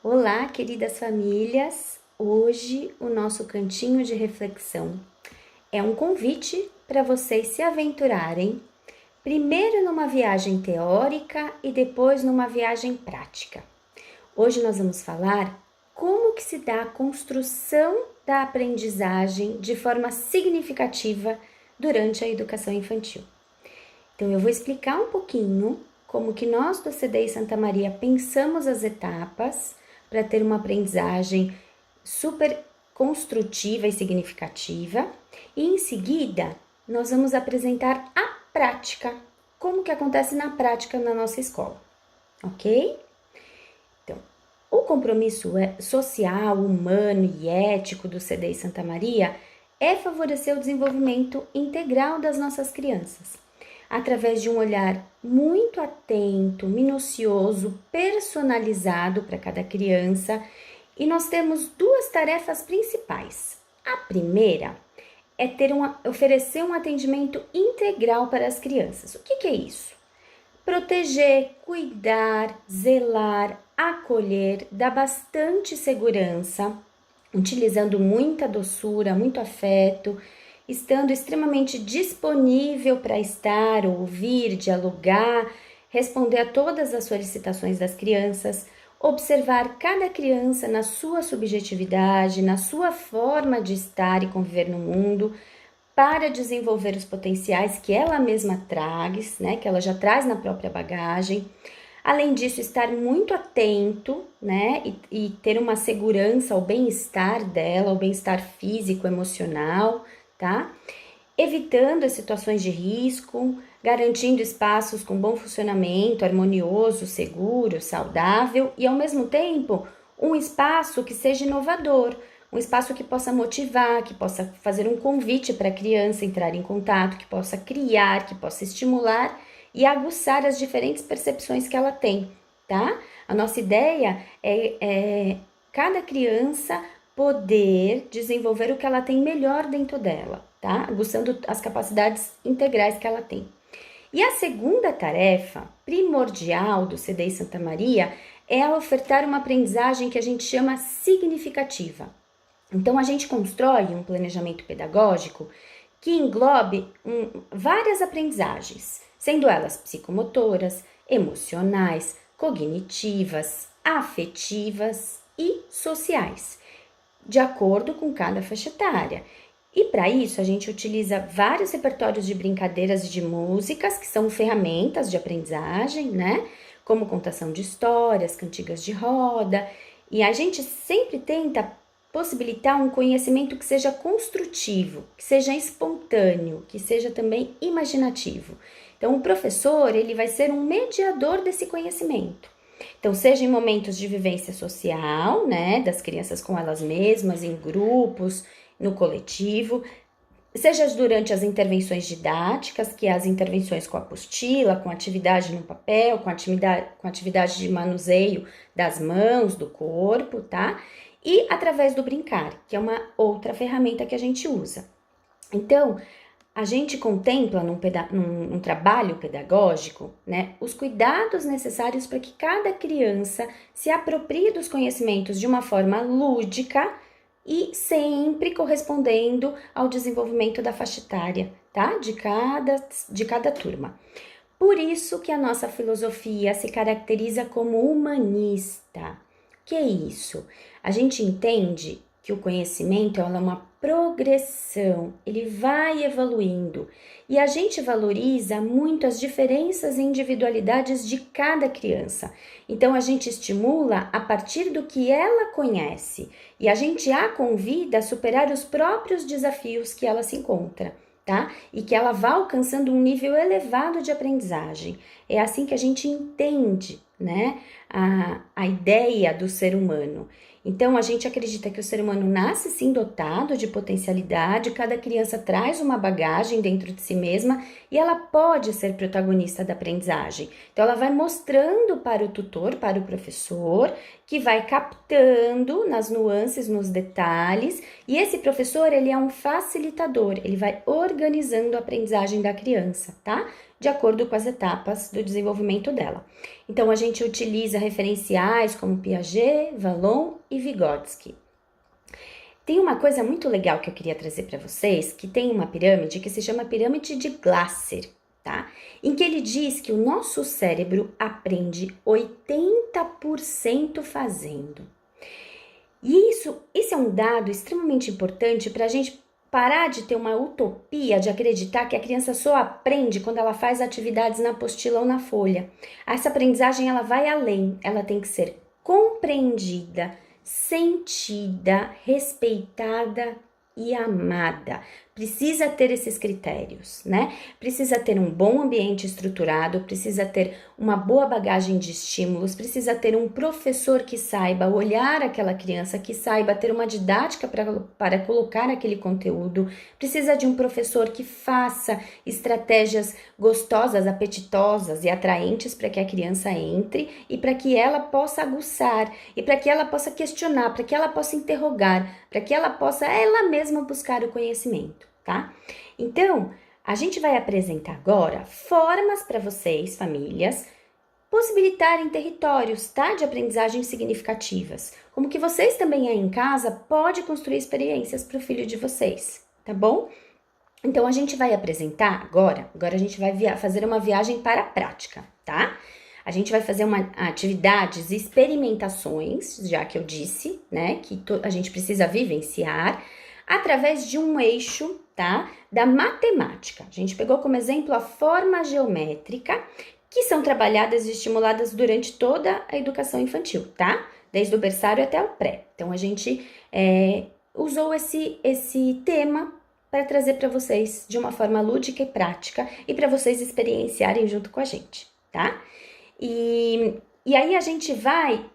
Olá, queridas famílias! Hoje o nosso cantinho de reflexão é um convite para vocês se aventurarem, primeiro numa viagem teórica e depois numa viagem prática. Hoje nós vamos falar como que se dá a construção da aprendizagem de forma significativa durante a educação infantil. Então eu vou explicar um pouquinho como que nós do CDI Santa Maria pensamos as etapas para ter uma aprendizagem super construtiva e significativa, e em seguida nós vamos apresentar a prática, como que acontece na prática na nossa escola, ok? Então, o compromisso social, humano e ético do CDI Santa Maria é favorecer o desenvolvimento integral das nossas crianças, através de um olhar muito atento, minucioso, personalizado para cada criança. E nós temos duas tarefas principais. A primeira é oferecer um atendimento integral para as crianças. O que é isso? Proteger, cuidar, zelar, acolher, dar bastante segurança, utilizando muita doçura, muito afeto, estando extremamente disponível para estar, ouvir, dialogar, responder a todas as solicitações das crianças, observar cada criança na sua subjetividade, na sua forma de estar e conviver no mundo, para desenvolver os potenciais que ela mesma traz, né, que ela já traz na própria bagagem. Além disso, estar muito atento, né, e ter uma segurança ao bem-estar dela, ao bem-estar físico, emocional, tá? Evitando as situações de risco, garantindo espaços com bom funcionamento, harmonioso, seguro, saudável e, ao mesmo tempo, um espaço que seja inovador, um espaço que possa motivar, que possa fazer um convite para a criança entrar em contato, que possa criar, que possa estimular e aguçar as diferentes percepções que ela tem, tá? A nossa ideia é cada criança poder desenvolver o que ela tem melhor dentro dela, tá? Aguçando as capacidades integrais que ela tem. E a segunda tarefa primordial do CDI Santa Maria é ofertar uma aprendizagem que a gente chama significativa. Então, a gente constrói um planejamento pedagógico que englobe várias aprendizagens, sendo elas psicomotoras, emocionais, cognitivas, afetivas e sociais, de acordo com cada faixa etária. E para isso a gente utiliza vários repertórios de brincadeiras e de músicas, que são ferramentas de aprendizagem, né? Como contação de histórias, cantigas de roda, e a gente sempre tenta possibilitar um conhecimento que seja construtivo, que seja espontâneo, que seja também imaginativo. Então, o professor, ele vai ser um mediador desse conhecimento. Então, seja em momentos de vivência social, né, das crianças com elas mesmas, em grupos, no coletivo, seja durante as intervenções didáticas, que é as intervenções com apostila, com atividade no papel, com atividade de manuseio das mãos, do corpo, tá? E através do brincar, que é uma outra ferramenta que a gente usa. Então, a gente contempla num trabalho pedagógico, né, os cuidados necessários para que cada criança se aproprie dos conhecimentos de uma forma lúdica e sempre correspondendo ao desenvolvimento da faixa etária, tá? De cada turma. Por isso que a nossa filosofia se caracteriza como humanista. Que é isso? A gente entende que o conhecimento é uma progressão, ele vai evoluindo e a gente valoriza muito as diferenças e individualidades de cada criança. Então a gente estimula a partir do que ela conhece e a gente a convida a superar os próprios desafios que ela se encontra, tá? E que ela vá alcançando um nível elevado de aprendizagem. É assim que a gente entende, né, a ideia do ser humano. Então, a gente acredita que o ser humano nasce sim dotado de potencialidade, cada criança traz uma bagagem dentro de si mesma e ela pode ser protagonista da aprendizagem. Então, ela vai mostrando para o tutor, para o professor, que vai captando nas nuances, nos detalhes, e esse professor, ele é um facilitador, ele vai organizando a aprendizagem da criança, tá? De acordo com as etapas do desenvolvimento dela. Então, a gente utiliza referenciais como Piaget, Vallon e Vygotsky. Tem uma coisa muito legal que eu queria trazer para vocês, que tem uma pirâmide que se chama pirâmide de Glasser, tá? Em que ele diz que o nosso cérebro aprende 80% fazendo. E isso é um dado extremamente importante para a gente parar de ter uma utopia de acreditar que a criança só aprende quando ela faz atividades na apostila ou na folha. Essa aprendizagem ela vai além, ela tem que ser compreendida, sentida, respeitada e amada. Precisa ter esses critérios, né? Precisa ter um bom ambiente estruturado, precisa ter uma boa bagagem de estímulos, precisa ter um professor que saiba olhar aquela criança, que saiba ter uma didática para colocar aquele conteúdo, precisa de um professor que faça estratégias gostosas, apetitosas e atraentes para que a criança entre e para que ela possa aguçar e para que ela possa questionar, para que ela possa interrogar, para que ela possa ela mesma buscar o conhecimento, tá? Então, a gente vai apresentar agora formas para vocês, famílias, possibilitarem territórios, tá? De aprendizagem significativas. Como que vocês também aí em casa podem construir experiências para o filho de vocês, tá bom? Então, a gente vai apresentar agora a gente vai fazer uma viagem para a prática, tá? A gente vai fazer atividades, experimentações, já que eu disse, né, que a gente precisa vivenciar, através de um eixo, tá, da matemática. A gente pegou como exemplo a forma geométrica, que são trabalhadas e estimuladas durante toda a educação infantil, tá? Desde o berçário até o pré. Então, a gente usou esse tema para trazer para vocês de uma forma lúdica e prática e para vocês experienciarem junto com a gente, tá? E aí a gente vai,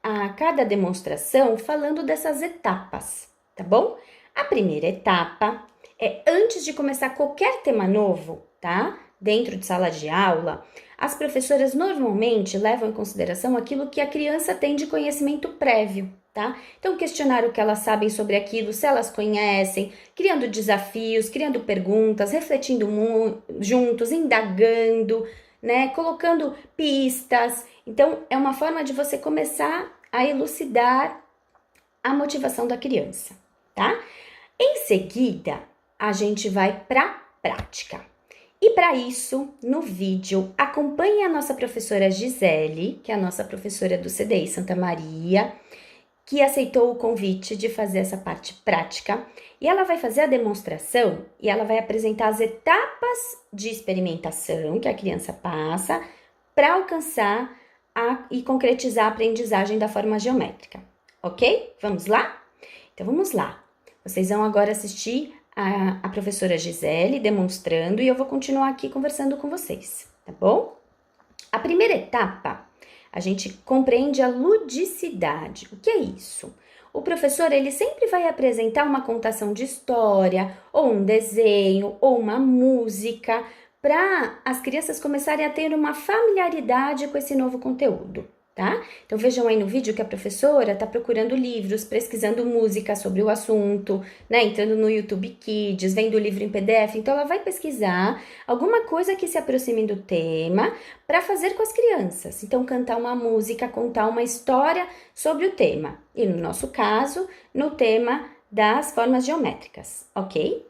a cada demonstração, falando dessas etapas, tá bom? A primeira etapa é antes de começar qualquer tema novo, tá? Dentro de sala de aula, as professoras normalmente levam em consideração aquilo que a criança tem de conhecimento prévio, tá? Então, questionar o que elas sabem sobre aquilo, se elas conhecem, criando desafios, criando perguntas, refletindo juntos, indagando, né? Colocando pistas. Então, é uma forma de você começar a elucidar a motivação da criança, tá? Em seguida, a gente vai para a prática. E para isso, no vídeo, acompanhe a nossa professora Gisele, que é a nossa professora do CDI Santa Maria, que aceitou o convite de fazer essa parte prática. E ela vai fazer a demonstração e ela vai apresentar as etapas de experimentação que a criança passa para alcançar e concretizar a aprendizagem da forma geométrica. Ok? Vamos lá? Então, vamos lá. Vocês vão agora assistir a professora Gisele demonstrando e eu vou continuar aqui conversando com vocês, tá bom? A primeira etapa, a gente compreende a ludicidade. O que é isso? O professor, ele sempre vai apresentar uma contação de história, ou um desenho, ou uma música, para as crianças começarem a ter uma familiaridade com esse novo conteúdo, tá? Então, vejam aí no vídeo que a professora está procurando livros, pesquisando música sobre o assunto, né? Entrando no YouTube Kids, vendo o livro em PDF. Então, ela vai pesquisar alguma coisa que se aproxime do tema para fazer com as crianças. Então, cantar uma música, contar uma história sobre o tema. E no nosso caso, no tema das formas geométricas, ok?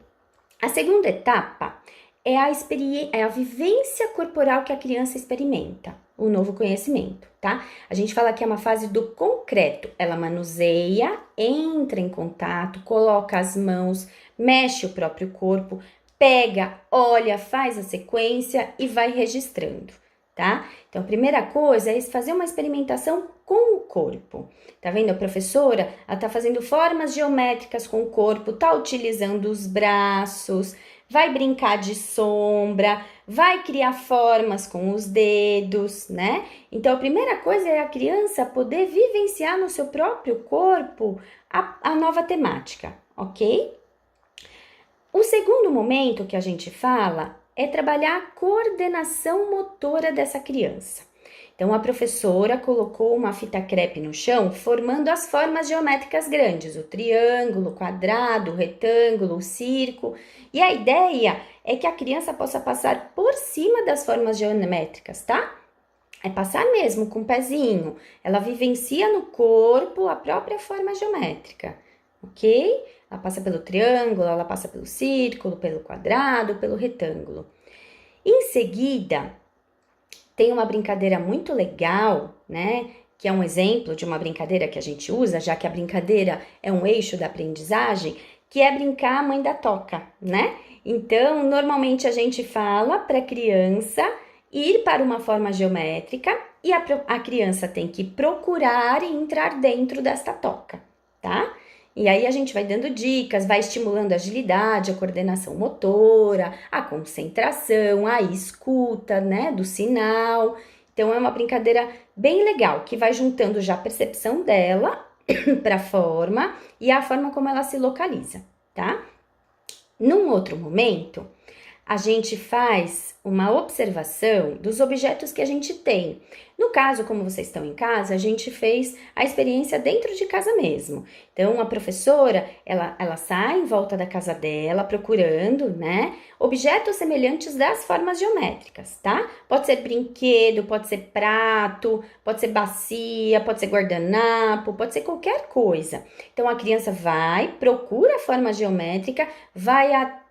A segunda etapa é a vivência corporal que a criança experimenta, o novo conhecimento, tá? A gente fala que é uma fase do concreto. Ela manuseia, entra em contato, coloca as mãos, mexe o próprio corpo, pega, olha, faz a sequência e vai registrando, tá? Então, a primeira coisa é fazer uma experimentação com o corpo. Tá vendo? A professora, ela tá fazendo formas geométricas com o corpo, tá utilizando os braços, vai brincar de sombra, vai criar formas com os dedos, né? Então, a primeira coisa é a criança poder vivenciar no seu próprio corpo a nova temática, ok? O segundo momento que a gente fala é trabalhar a coordenação motora dessa criança. Então, a professora colocou uma fita crepe no chão, formando as formas geométricas grandes, o triângulo, o quadrado, o retângulo, o círculo. E a ideia é que a criança possa passar por cima das formas geométricas, tá? É passar mesmo com o pezinho. Ela vivencia no corpo a própria forma geométrica, ok? Ela passa pelo triângulo, ela passa pelo círculo, pelo quadrado, pelo retângulo. Em seguida, tem uma brincadeira muito legal, né? Que é um exemplo de uma brincadeira que a gente usa, já que a brincadeira é um eixo da aprendizagem, que é brincar a mãe da toca, né? Então, normalmente a gente fala para a criança ir para uma forma geométrica e a criança tem que procurar e entrar dentro desta toca, tá? E aí a gente vai dando dicas, vai estimulando a agilidade, a coordenação motora, a concentração, a escuta, né, do sinal. Então é uma brincadeira bem legal, que vai juntando já a percepção dela para a forma e a forma como ela se localiza, tá? Num outro momento, a gente faz uma observação dos objetos que a gente tem. No caso, como vocês estão em casa, a gente fez a experiência dentro de casa mesmo. Então, a professora, ela sai em volta da casa dela procurando, né, objetos semelhantes das formas geométricas, tá? Pode ser brinquedo, pode ser prato, pode ser bacia, pode ser guardanapo, pode ser qualquer coisa. Então, a criança vai, procura a forma geométrica, vai até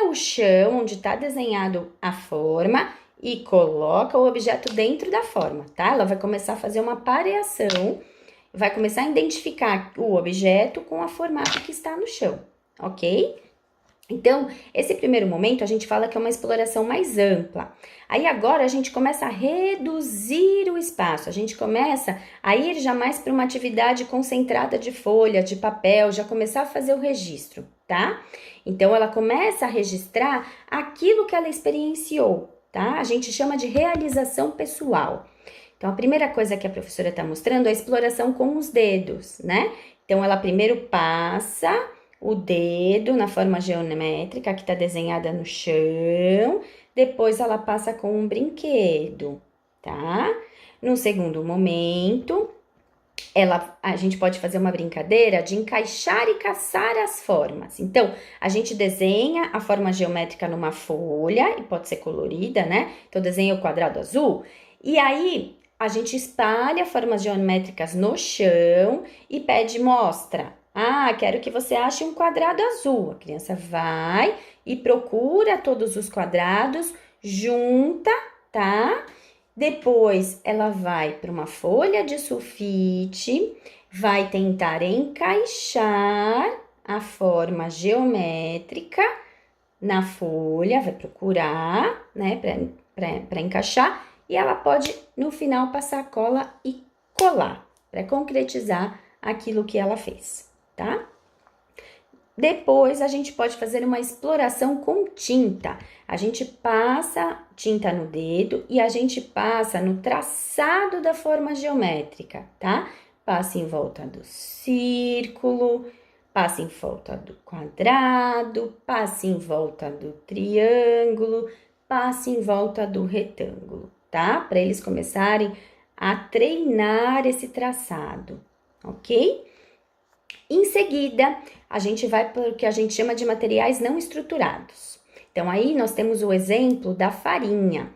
o chão onde está desenhado a forma e coloca o objeto dentro da forma, tá? Ela vai começar a fazer uma pareação, vai começar a identificar o objeto com a formato que está no chão, ok? Então, esse primeiro momento a gente fala que é uma exploração mais ampla. Aí agora a gente começa a reduzir o espaço, a gente começa a ir já mais para uma atividade concentrada de folha, de papel, já começar a fazer o registro, tá? Então, ela começa a registrar aquilo que ela experienciou, tá? A gente chama de realização pessoal. Então, a primeira coisa que a professora está mostrando é a exploração com os dedos, né? Então, ela primeiro passa o dedo na forma geométrica que está desenhada no chão, depois ela passa com um brinquedo, tá? No segundo momento, a gente pode fazer uma brincadeira de encaixar e caçar as formas. Então, a gente desenha a forma geométrica numa folha, e pode ser colorida, né? Então, desenha o quadrado azul, e aí a gente espalha formas geométricas no chão e pede mostra. Ah, quero que você ache um quadrado azul. A criança vai e procura todos os quadrados, junta, tá? Depois, ela vai para uma folha de sulfite, vai tentar encaixar a forma geométrica na folha, vai procurar, né, para encaixar, e ela pode, no final, passar cola e colar, para concretizar aquilo que ela fez, tá? Depois, a gente pode fazer uma exploração com tinta. A gente passa tinta no dedo e a gente passa no traçado da forma geométrica, tá? Passa em volta do círculo, passa em volta do quadrado, passa em volta do triângulo, passa em volta do retângulo, tá? Para eles começarem a treinar esse traçado, ok? Em seguida, a gente vai para o que a gente chama de materiais não estruturados. Então, aí nós temos o exemplo da farinha.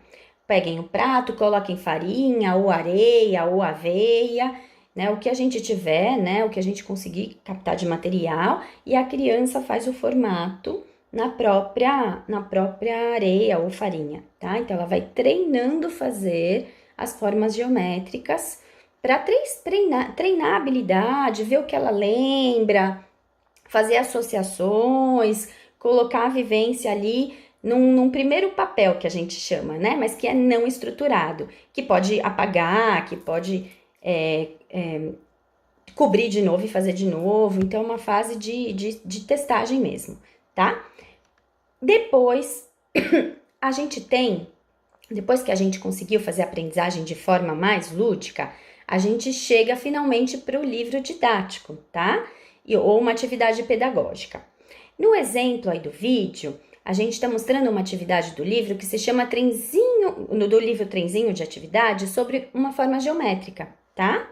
Peguem o prato, coloquem farinha, ou areia, ou aveia, né? O que a gente tiver, né? O que a gente conseguir captar de material, e a criança faz o formato na própria areia ou farinha, tá? Então, ela vai treinando fazer as formas geométricas para treinar a habilidade, ver o que ela lembra, fazer associações, colocar a vivência ali num primeiro papel que a gente chama, né? Mas que é não estruturado, que pode apagar, que pode cobrir de novo e fazer de novo. Então, é uma fase de testagem mesmo, tá? Depois, a gente tem, depois que a gente conseguiu fazer a aprendizagem de forma mais lúdica, a gente chega finalmente para o livro didático, tá? Ou uma atividade pedagógica. No exemplo aí do vídeo, a gente está mostrando uma atividade do livro que se chama do livro Trenzinho de Atividade, sobre uma forma geométrica, tá?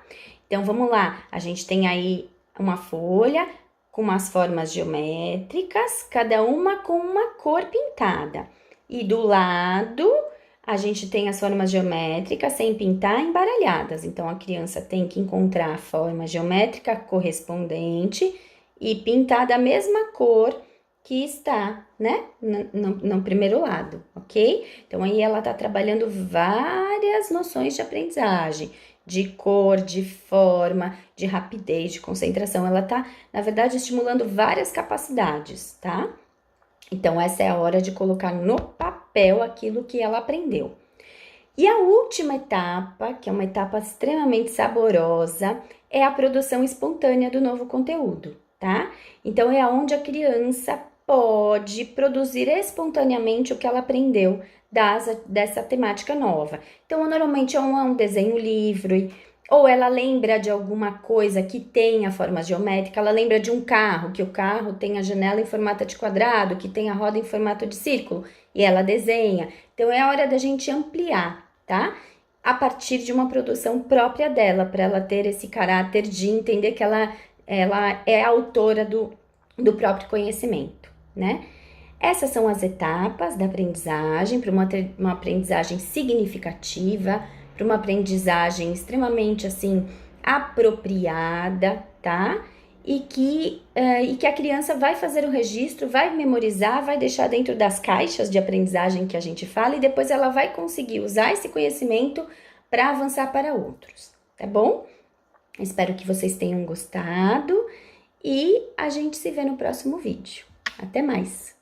Então, vamos lá. A gente tem aí uma folha com umas formas geométricas, cada uma com uma cor pintada. E do lado, a gente tem as formas geométricas sem pintar embaralhadas. Então, a criança tem que encontrar a forma geométrica correspondente e pintar da mesma cor que está, né, no primeiro lado, ok? Então, aí ela tá trabalhando várias noções de aprendizagem, de cor, de forma, de rapidez, de concentração. Ela tá, na verdade, estimulando várias capacidades, tá? Então, essa é a hora de colocar no papel aquilo que ela aprendeu. E a última etapa, que é uma etapa extremamente saborosa, é a produção espontânea do novo conteúdo, tá? Então, é onde a criança pode produzir espontaneamente o que ela aprendeu dessa temática nova. Então, normalmente é um desenho livre, ou ela lembra de alguma coisa que tenha forma geométrica, ela lembra de um carro, que o carro tem a janela em formato de quadrado, que tem a roda em formato de círculo, e ela desenha. Então, é a hora da gente ampliar, tá? A partir de uma produção própria dela, para ela ter esse caráter de entender que ela é autora do próprio conhecimento, né? Essas são as etapas da aprendizagem, para uma aprendizagem significativa, para uma aprendizagem extremamente, assim, apropriada, tá? E que a criança vai fazer o registro, vai memorizar, vai deixar dentro das caixas de aprendizagem que a gente fala e depois ela vai conseguir usar esse conhecimento para avançar para outros, tá bom? Espero que vocês tenham gostado e a gente se vê no próximo vídeo. Até mais!